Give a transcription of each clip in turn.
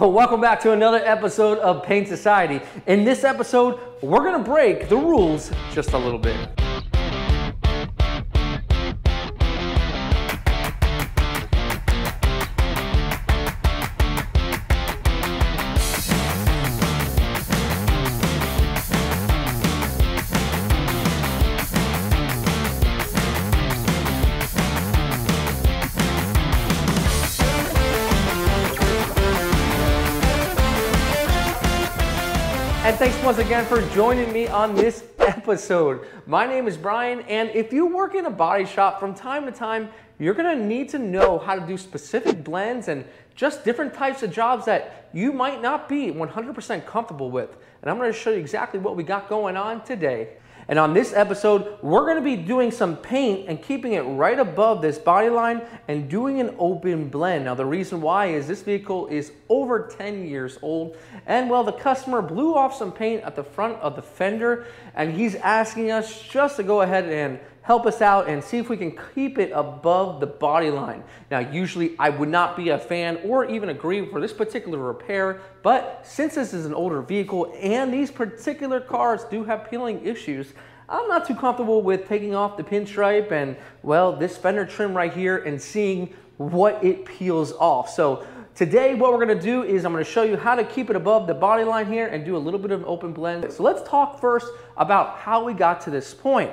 Welcome back to another episode of Paint Society. In this episode, we're gonna break the rules just a little bit. And thanks once again for joining me on this episode. My name is Brian, and if you work in a body shop from time to time, you're gonna need to know how to do specific blends and just different types of jobs that you might not be 100% comfortable with. And I'm gonna show you exactly what we got going on today. And on this episode, we're gonna be doing some paint and keeping it right above this body line and doing an open blend. Now the reason why is this vehicle is over 10 years old, and well, the customer blew off some paint at the front of the fender, and he's asking us just to go ahead and help us out and see if we can keep it above the body line. Now, usually I would not be a fan or even agree for this particular repair, but since this is an older vehicle and these particular cars do have peeling issues, I'm not too comfortable with taking off the pinstripe and, well, this fender trim right here and seeing what it peels off. So today what we're gonna do is I'm gonna show you how to keep it above the body line here and do a little bit of an open blend. So let's talk first about how we got to this point.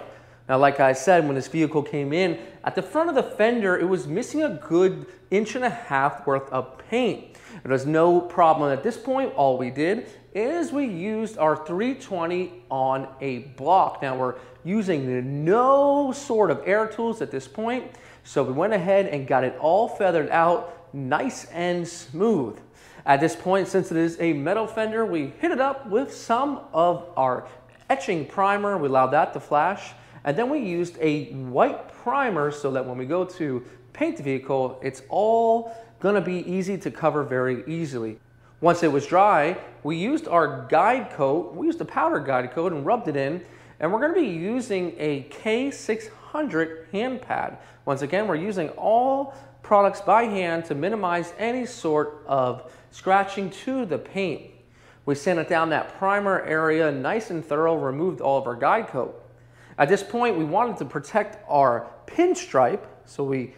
Now, like I said, when this vehicle came in, at the front of the fender, it was missing a good 1.5 inches worth of paint. There was no problem at this point. All we did is we used our 320 on a block. Now, we're using no sort of air tools at this point, so we went ahead and got it all feathered out, nice and smooth. At this point, since it is a metal fender, we hit it up with some of our etching primer. We allowed that to flash. And then we used a white primer so that when we go to paint the vehicle, it's all gonna be easy to cover very easily. Once it was dry, we used our guide coat. We used a powder guide coat and rubbed it in. And we're gonna be using a K600 hand pad. Once again, we're using all products by hand to minimize any sort of scratching to the paint. We sanded down that primer area nice and thorough, removed all of our guide coat. At this point, we wanted to protect our pinstripe, so we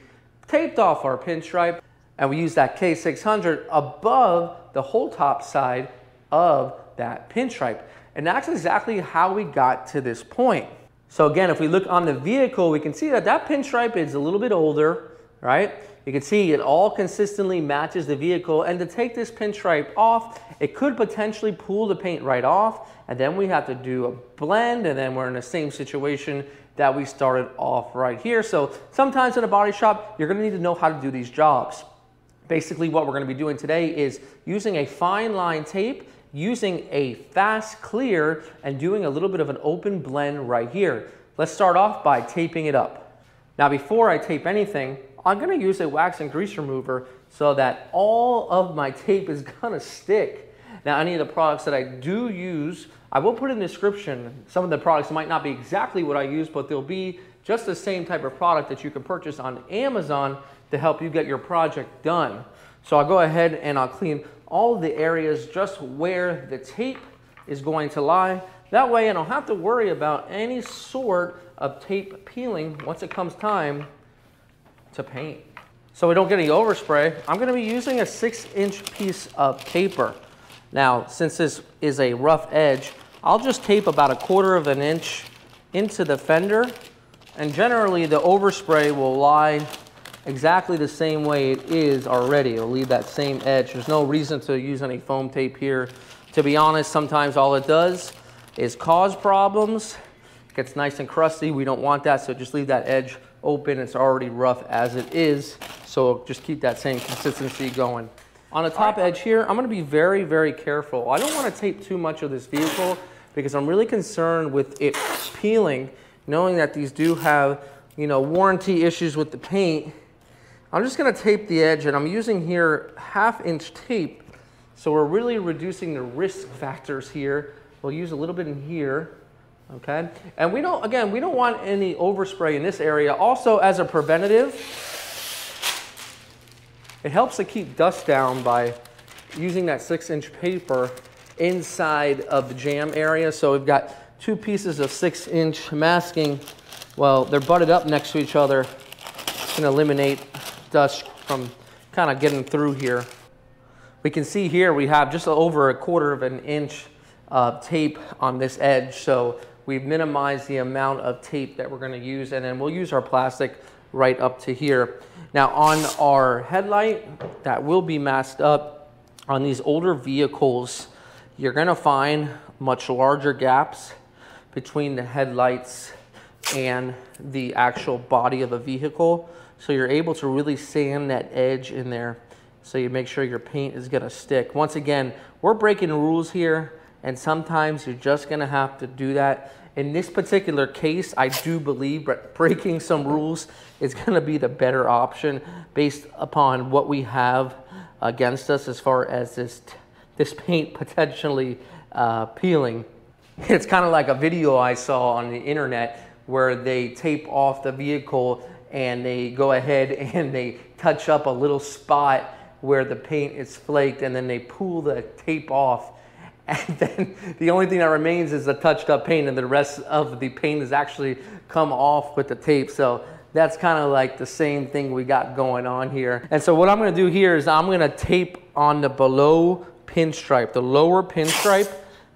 taped off our pinstripe, and we used that K600 above the whole top side of that pinstripe. And that's exactly how we got to this point. So again, if we look on the vehicle, we can see that that pinstripe is a little bit older, right? You can see it all consistently matches the vehicle, and to take this pinstripe off, it could potentially pull the paint right off, and then we have to do a blend, and then we're in the same situation that we started off right here. So sometimes in a body shop, you're gonna need to know how to do these jobs. Basically, what we're gonna be doing today is using a fine line tape, using a fast clear, and doing a little bit of an open blend right here. Let's start off by taping it up. Now, before I tape anything, I'm gonna use a wax and grease remover so that all of my tape is gonna stick. Now, any of the products that I do use, I will put in the description. Some of the products might not be exactly what I use, but they'll be just the same type of product that you can purchase on Amazon to help you get your project done. So I'll go ahead and I'll clean all of the areas just where the tape is going to lie. That way I don't have to worry about any sort of tape peeling once it comes time to paint. So we don't get any overspray, I'm gonna be using a 6-inch piece of paper. Now, since this is a rough edge, I'll just tape about 1/4 inch into the fender, and generally the overspray will lie exactly the same way it is already. It'll leave that same edge. There's no reason to use any foam tape here. To be honest, sometimes all it does is cause problems. It gets nice and crusty. We don't want that, so just leave that edge open. It's already rough as it is, so just keep that same consistency going. On the top edge here, I'm gonna be very, very careful. I don't wanna tape too much of this vehicle because I'm really concerned with it peeling, knowing that these do have, you know, warranty issues with the paint. I'm just gonna tape the edge, and I'm using here 1/2-inch tape, so we're really reducing the risk factors here. We'll use a little bit in here. Okay, and we don't want any overspray in this area. Also, as a preventative, it helps to keep dust down by using that 6-inch paper inside of the jam area. So we've got 2 pieces of 6-inch masking. Well, they're butted up next to each other. It's gonna eliminate dust from kind of getting through here. We can see here we have just over 1/4 of an inch of tape on this edge. So we've minimized the amount of tape that we're gonna use, and then we'll use our plastic right up to here. Now on our headlight, that will be masked up. On these older vehicles, you're gonna find much larger gaps between the headlights and the actual body of a vehicle. So you're able to really sand that edge in there so you make sure your paint is gonna stick. Once again, we're breaking rules here, and sometimes you're just gonna have to do that. In this particular case, I do believe breaking some rules is gonna be the better option based upon what we have against us as far as this paint potentially peeling. It's kind of like a video I saw on the internet where they tape off the vehicle and they go ahead and they touch up a little spot where the paint is flaked, and then they pull the tape off. And then the only thing that remains is the touched up paint, and the rest of the paint has actually come off with the tape. So that's kind of like the same thing we got going on here. And so what I'm gonna do here is I'm gonna tape on the below pinstripe, the lower pinstripe.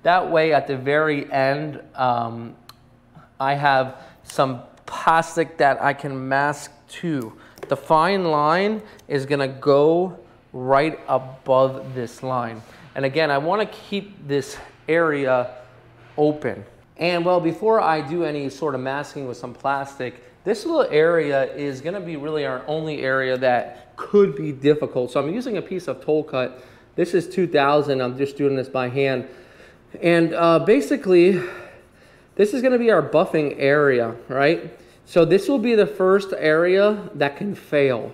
That way at the very end, I have some plastic that I can mask to. The fine line is gonna go right above this line. And again, I wanna keep this area open. And well, before I do any sort of masking with some plastic, this little area is gonna be really our only area that could be difficult. So I'm using a piece of Toll Cut. This is 2000, I'm just doing this by hand. And basically, this is gonna be our buffing area, right? So this will be the first area that can fail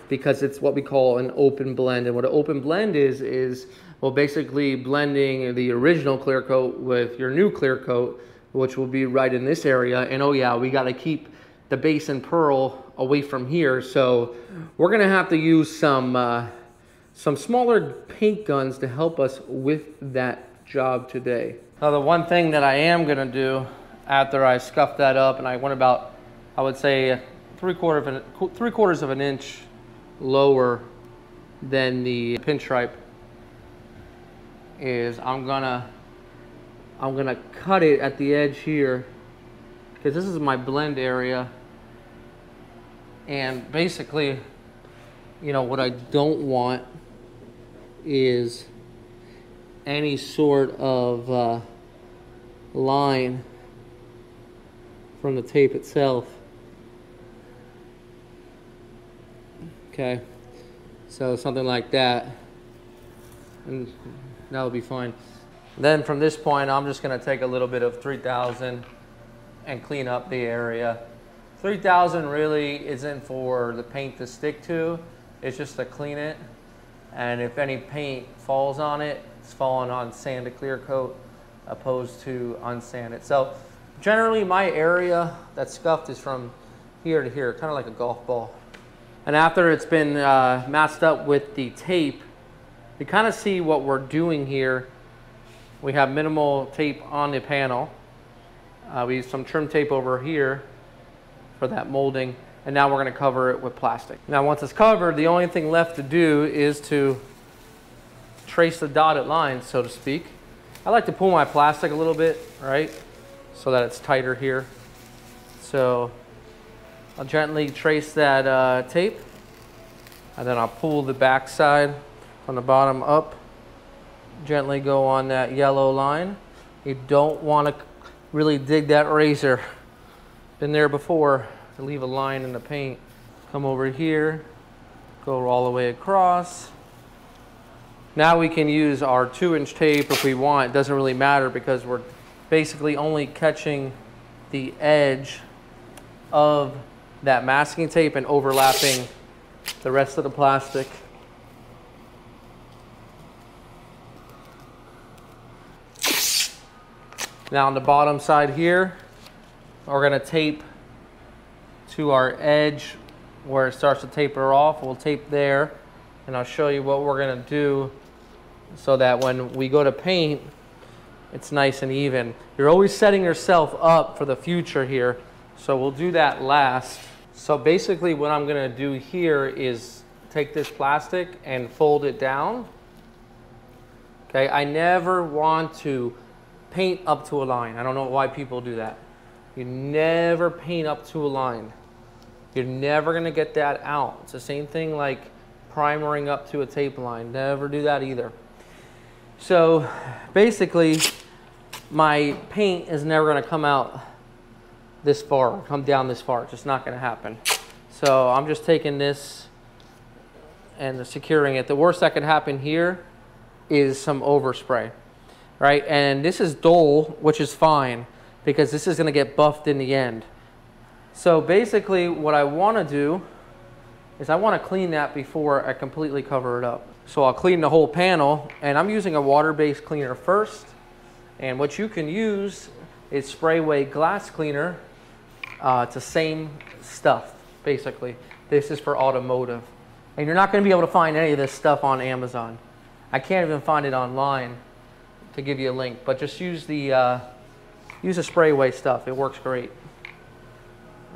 because it's what we call an open blend. And what an open blend is well, basically blending the original clear coat with your new clear coat, which will be right in this area. And oh yeah, we gotta keep the base and pearl away from here. So we're gonna have to use some smaller paint guns to help us with that job today. Now the one thing that I am gonna do after I scuff that up, and I went about, I would say 3/4 of an inch lower than the pinstripe, is I'm gonna cut it at the edge here because this is my blend area. And basically, you know, what I don't want is any sort of line from the tape itself. Okay, so something like that, and that'll be fine. Then from this point, I'm just gonna take a little bit of 3000 and clean up the area. 3000 really isn't for the paint to stick to, it's just to clean it. And if any paint falls on it, it's falling on sanded clear coat opposed to unsanded. So generally my area that's scuffed is from here to here, kind of like a golf ball. And after it's been masked up with the tape, you kind of see what we're doing here. We have minimal tape on the panel. We use some trim tape over here for that molding. And now we're gonna cover it with plastic. Now once it's covered, the only thing left to do is to trace the dotted lines, so to speak. I like to pull my plastic a little bit, right? So that it's tighter here. So I'll gently trace that tape, and then I'll pull the back side from the bottom up. Gently go on that yellow line. You don't want to really dig that razor. Been there before. Leave a line in the paint. Come over here, go all the way across. Now we can use our 2-inch tape if we want. It doesn't really matter because we're basically only catching the edge of that masking tape and overlapping the rest of the plastic. Now on the bottom side here, we're gonna tape to our edge where it starts to taper off. We'll tape there, and I'll show you what we're gonna do so that when we go to paint, it's nice and even. You're always setting yourself up for the future here. So we'll do that last. So basically what I'm gonna do here is take this plastic and fold it down. Okay, I never want to paint up to a line. I don't know why people do that. You never paint up to a line. You're never gonna get that out. It's the same thing like primering up to a tape line. Never do that either. So basically, my paint is never gonna come out this far, come down this far. It's just not gonna happen. So I'm just taking this and securing it. The worst that could happen here is some overspray, right? And this is dull, which is fine, because this is gonna get buffed in the end. So basically what I wanna do is I wanna clean that before I completely cover it up. So I'll clean the whole panel, and I'm using a water-based cleaner first. And what you can use is Sprayway glass cleaner. It's the same stuff, basically. This is for automotive. And you're not gonna be able to find any of this stuff on Amazon. I can't even find it online to give you a link, but just use the Sprayway stuff. It works great.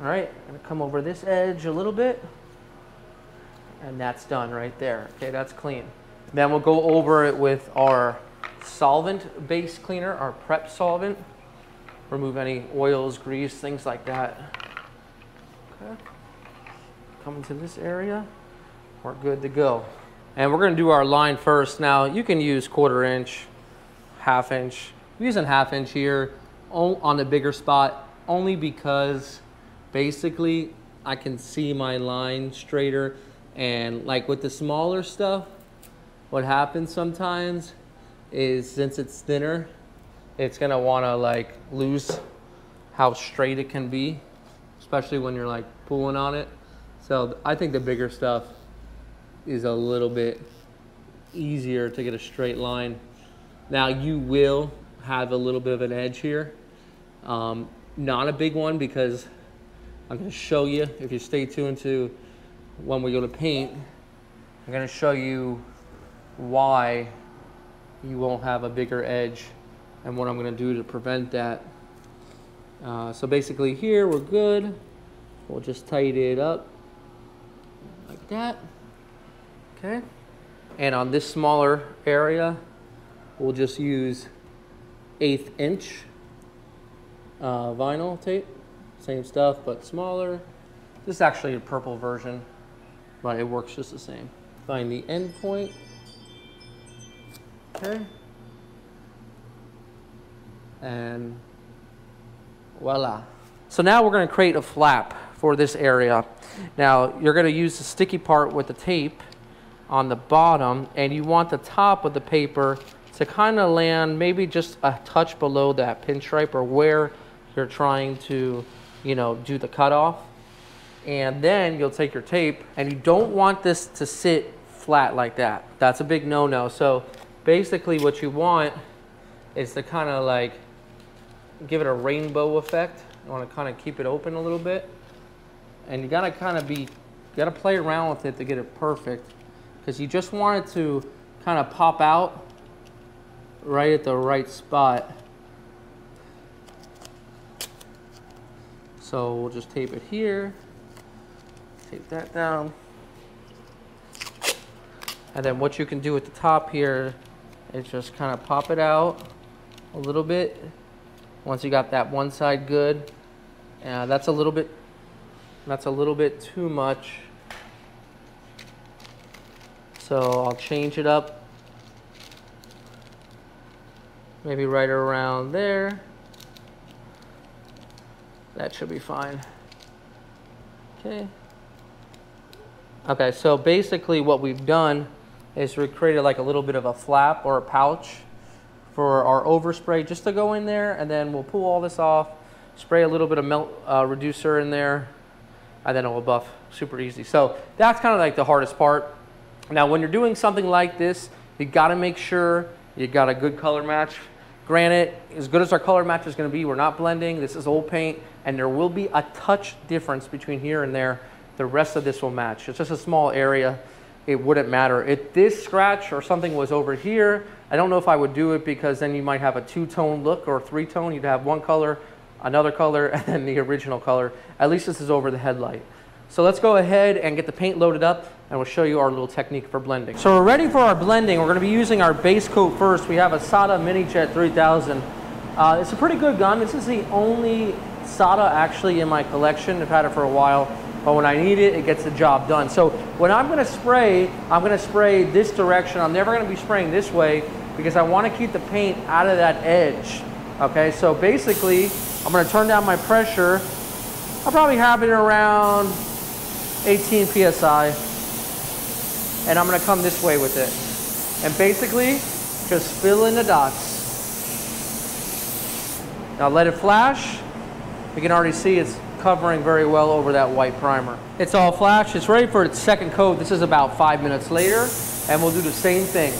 All right, I'm gonna come over this edge a little bit, and that's done right there. Okay, that's clean. Then we'll go over it with our solvent-based cleaner, our prep solvent. Remove any oils, grease, things like that. Okay, come into this area, we're good to go. And we're gonna do our line first. Now, you can use 1/4 inch, 1/2 inch. I'm using 1/2 inch here on the bigger spot, only because basically I can see my line straighter. And like with the smaller stuff, what happens sometimes is since it's thinner, it's gonna wanna like lose how straight it can be, especially when you're like pulling on it. So I think the bigger stuff is a little bit easier to get a straight line. Now you will have a little bit of an edge here. Not a big one, because I'm gonna show you, if you stay tuned to when we go to paint, I'm gonna show you why you won't have a bigger edge and what I'm gonna do to prevent that. So basically here we're good. We'll just tighten it up like that. Okay. And on this smaller area, we'll just use 1/8 inch vinyl tape. Same stuff, but smaller. This is actually a purple version, but it works just the same. Find the end point. Okay. And voila. So now we're going to create a flap for this area. Now you're going to use the sticky part with the tape on the bottom, and you want the top of the paper to kind of land maybe just a touch below that pinstripe or where you're trying to, you know, do the cutoff. And then you'll take your tape, and you don't want this to sit flat like that. That's a big no-no. So basically what you want is to kind of like give it a rainbow effect. You want to kind of keep it open a little bit, and you got to kind of play around with it to get it perfect, because you just want it to kind of pop out right at the right spot. So we'll just tape it here, tape that down. And then what you can do at the top here is just kind of pop it out a little bit. Once you got that one side good, that's a little bit too much. So I'll change it up, maybe right around there. That should be fine. Okay. Okay, so basically what we've done is we created like a little bit of a flap or a pouch for our overspray just to go in there, and then we'll pull all this off, spray a little bit of melt reducer in there, and then it will buff super easy. So that's kind of like the hardest part. Now when you're doing something like this, you gotta make sure you got a good color match. Granted, as good as our color match is gonna be, we're not blending, this is old paint, and there will be a touch difference between here and there. The rest of this will match. It's just a small area. it wouldn't matter. If this scratch or something was over here, I don't know if I would do it, because then you might have a two-tone look or three-tone. You'd have one color, another color, and then the original color. At least this is over the headlight. So let's go ahead and get the paint loaded up, and we'll show you our little technique for blending. So we're ready for our blending. We're going to be using our base coat first. We have a SATA Mini-Jet 3000. It's a pretty good gun. This is the only SATA actually in my collection. I've had it for a while, but when I need it, it gets the job done. So when I'm going to spray, I'm going to spray this direction. I'm never going to be spraying this way, because I want to keep the paint out of that edge. Okay, so basically, I'm going to turn down my pressure. I'll probably have it around 18 PSI. And I'm going to come this way with it. And basically, just fill in the dots. Now let it flash. You can already see it's covering very well over that white primer. It's all flashed. It's ready for its second coat. This is about 5 minutes later, and we'll do the same thing.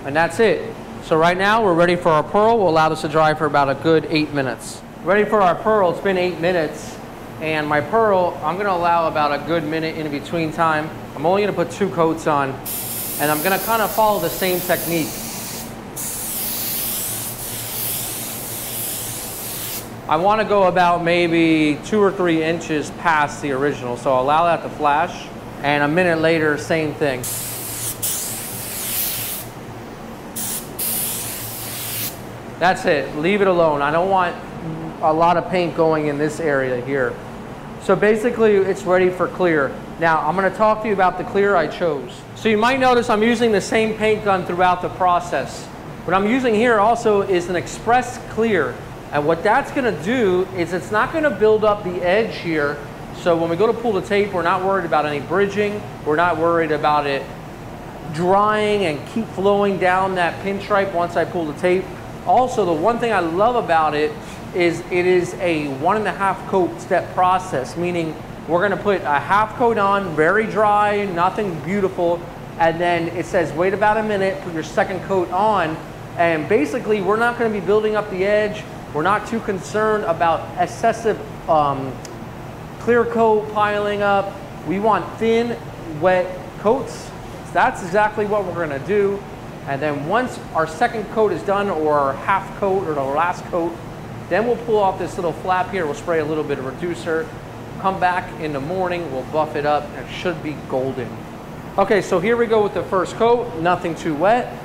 And that's it. So right now we're ready for our pearl. We'll allow this to dry for about a good 8 minutes. Ready for our pearl. It's been 8 minutes. And my pearl, I'm going to allow about a good minute in between time. I'm only going to put 2 coats on. And I'm going to kind of follow the same technique. I want to go about maybe 2 or 3 inches past the original. So I'll allow that to flash. And a minute later, same thing. That's it. Leave it alone. I don't want a lot of paint going in this area here. So basically, it's ready for clear. Now, I'm going to talk to you about the clear I chose. So you might notice I'm using the same paint gun throughout the process. What I'm using here also is an Express Clear. And what that's going to do is it's not going to build up the edge here. So when we go to pull the tape, we're not worried about any bridging. We're not worried about it drying and keep flowing down that pinstripe once I pull the tape. Also, the one thing I love about it is a 1.5 coat step process, meaning we're going to put a half coat on, very dry, nothing beautiful, and then it says wait about a minute, put your second coat on, and basically we're not going to be building up the edge. We're not too concerned about excessive clear coat piling up. We want thin, wet coats. So that's exactly what we're going to do. And then once our second coat is done, or our half coat or the last coat, then we'll pull off this little flap here. We'll spray a little bit of reducer, come back in the morning, we'll buff it up, and it should be golden. Okay, so here we go with the first coat, nothing too wet.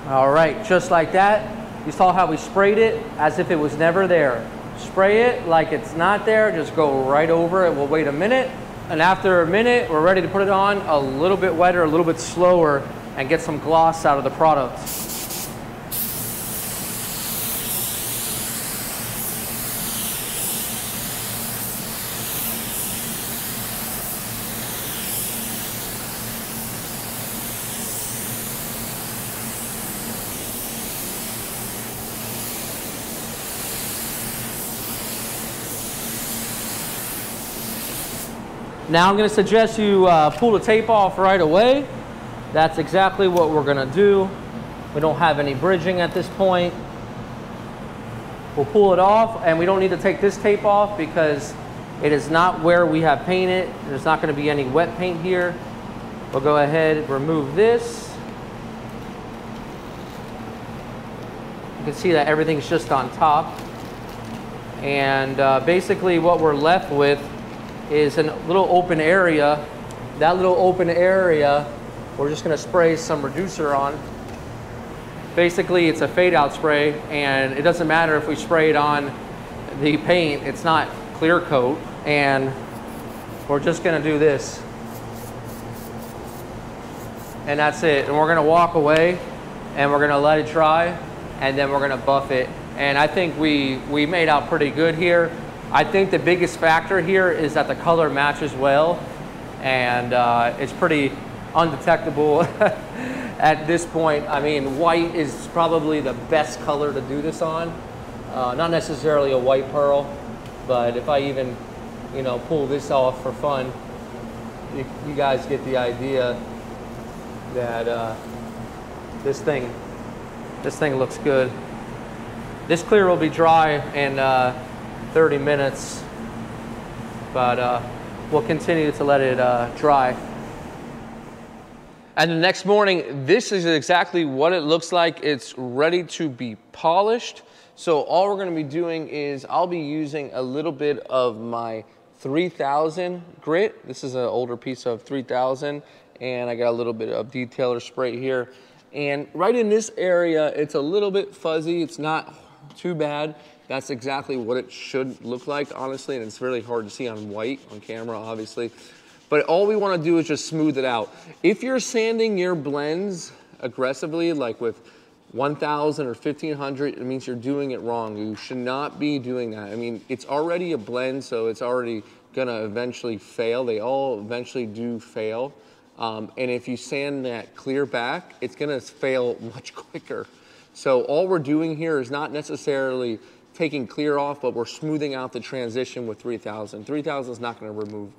All right, just like that. You saw how we sprayed it as if it was never there. Spray it like it's not there, just go right over it. We'll wait a minute, and after a minute, we're ready to put it on a little bit wetter, a little bit slower, and get some gloss out of the product. Now I'm going to suggest you pull the tape off right away. That's exactly what we're going to do. We don't have any bridging at this point. We'll pull it off, and we don't need to take this tape off because it is not where we have painted. There's not going to be any wet paint here. We'll go ahead and remove this. You can see that everything's just on top. And basically what we're left with is a little open area. That little open area, we're just gonna spray some reducer on. Basically, it's a fade out spray, and it doesn't matter if we spray it on the paint, it's not clear coat, and we're just gonna do this. And that's it. And we're gonna walk away, and we're gonna let it dry, and then we're gonna buff it. And I think we made out pretty good here. I think the biggest factor here is that the color matches well, and it's pretty undetectable at this point. I mean, white is probably the best color to do this on. Not necessarily a white pearl, but if I even, you know, pull this off for fun, you guys get the idea that this thing looks good. This clear will be dry in 30 minutes, but we'll continue to let it dry. And the next morning, this is exactly what it looks like. It's ready to be polished. So all we're gonna be doing is I'll be using a little bit of my 3000 grit. This is an older piece of 3000, and I got a little bit of detailer spray here. And right in this area, it's a little bit fuzzy. It's not too bad. That's exactly what it should look like, honestly, and it's really hard to see on white, on camera, obviously. But all we wanna do is just smooth it out. If you're sanding your blends aggressively, like with 1000 or 1500, it means you're doing it wrong. You should not be doing that. I mean, it's already a blend, so it's already gonna eventually fail. They all eventually do fail. And if you sand that clear back, it's gonna fail much quicker. So all we're doing here is not necessarily taking clear off, but we're smoothing out the transition with 3000. 3000 is not gonna remove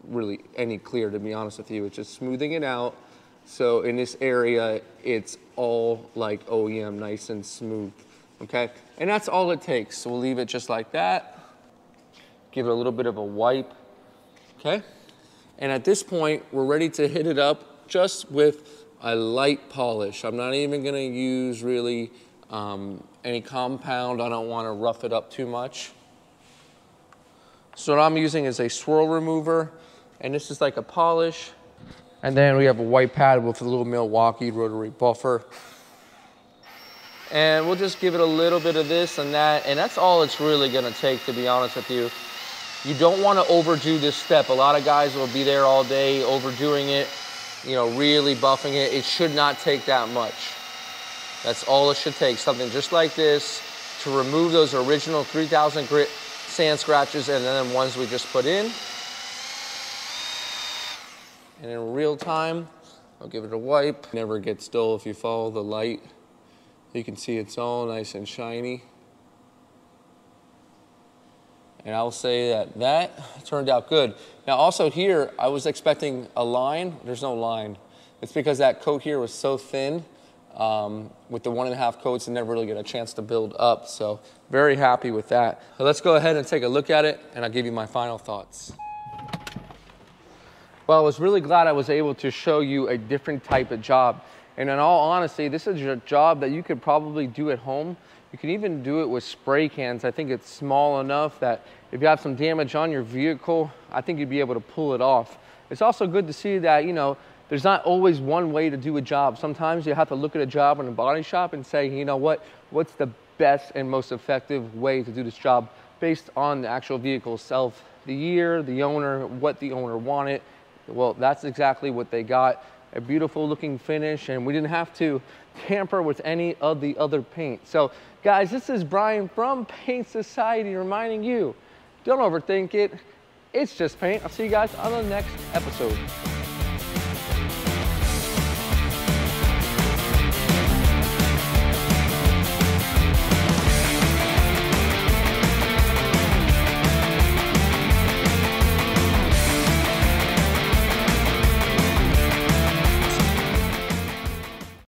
really any clear, to be honest with you. It's just smoothing it out. So in this area, it's all like OEM, nice and smooth, okay? And that's all it takes. So we'll leave it just like that. Give it a little bit of a wipe, okay? And at this point, we're ready to hit it up just with a light polish. I'm not even gonna use really any compound. I don't wanna rough it up too much. So what I'm using is a swirl remover, and this is like a polish. And then we have a white pad with a little Milwaukee rotary buffer. And we'll just give it a little bit of this and that, and that's all it's really gonna take, to be honest with you. You don't wanna overdo this step. A lot of guys will be there all day overdoing it, you know, really buffing it. It should not take that much. That's all it should take, something just like this to remove those original 3000 grit sand scratches and then the ones we just put in. And in real time, I'll give it a wipe. Never gets dull if you follow the light. You can see it's all nice and shiny. And I'll say that that turned out good. Now also here, I was expecting a line. There's no line. It's because that coat here was so thin. With the 1.5 coats, it never really get a chance to build up. So very happy with that. So let's go ahead and take a look at it, and I'll give you my final thoughts. Well, I was really glad I was able to show you a different type of job. And in all honesty, this is a job that you could probably do at home. You can even do it with spray cans. I think it's small enough that if you have some damage on your vehicle, I think you'd be able to pull it off. It's also good to see that, you know, there's not always one way to do a job. Sometimes you have to look at a job in a body shop and say, you know what, what's the best and most effective way to do this job based on the actual vehicle itself, the year, the owner, what the owner wanted. Well, that's exactly what they got. A beautiful looking finish, and we didn't have to tamper with any of the other paint. So guys, this is Brian from Paint Society reminding you, don't overthink it. It's just paint. I'll see you guys on the next episode.